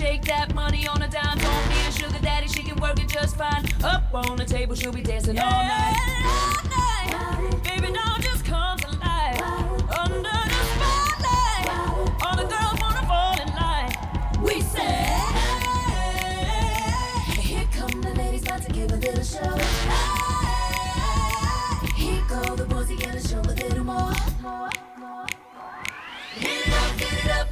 shake that money on a dime. Don't need a sugar daddy, she can work it just fine. Up on the table, she'll be dancing all night. Baby, now just come to life. Under the spotlight, all the girls wanna fall in line. We say, here come the ladies, about to give a little show. Here go the boys, he gonna show a little more. Hit it up, get it up.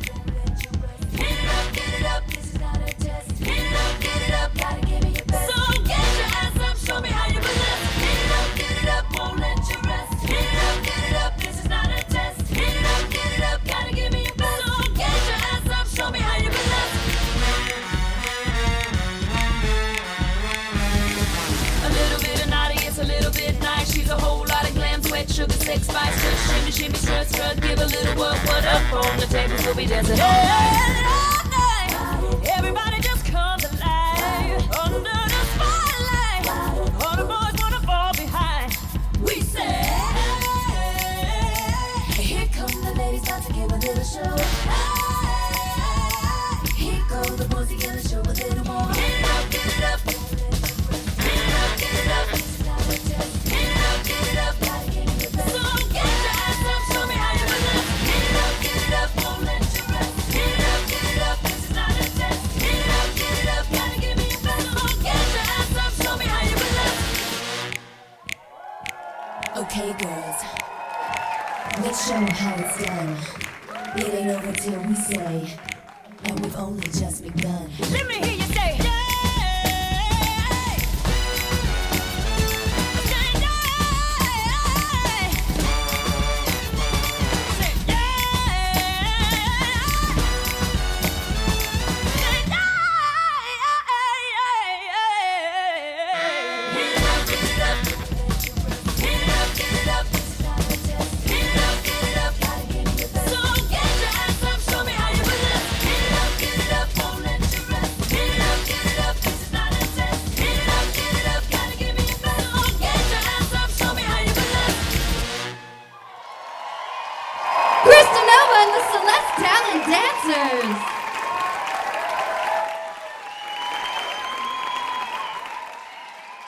Hit it up, get it up. This is not a test. Hit it up, get it up. Gotta give me your best. So get your ass up, show me how you balance. Hit it up, get it up. Won't let you rest. Hit it up, get it up. This is not a test. Hit it up, get it up. Gotta give me your best. So get your ass up, show me how you balance. A little bit of naughty, it's a little bit nice. She's a whole lot of glam, sweat, sugar, sex, spice. Just shimmy, shimmy, strut, strut. Give a little work, what up on the table, we'll be dancing all night. Everybody just come to life. Under the spotlight, all the boys wanna fall behind. We say, here come the ladies, about to give a little show. Here go the boys, he gonna show a little more. Get it up, get it up. Get it up, get it up. Get it up, get it up. Gotta give me your best. So get your ass up, show me how you balance. Get it up, get it up. Won't let you rest. Get it up, get it up. This is not a test. Get it up, get it up. Gotta give me your best. So get your ass up, show me how you balance. Okay, girls, let's show 'em how it's done. It ain't over till we say, and we've only just begun. Let me hear you say, yeah. Krista Nova and the Celeste Talent Dancers.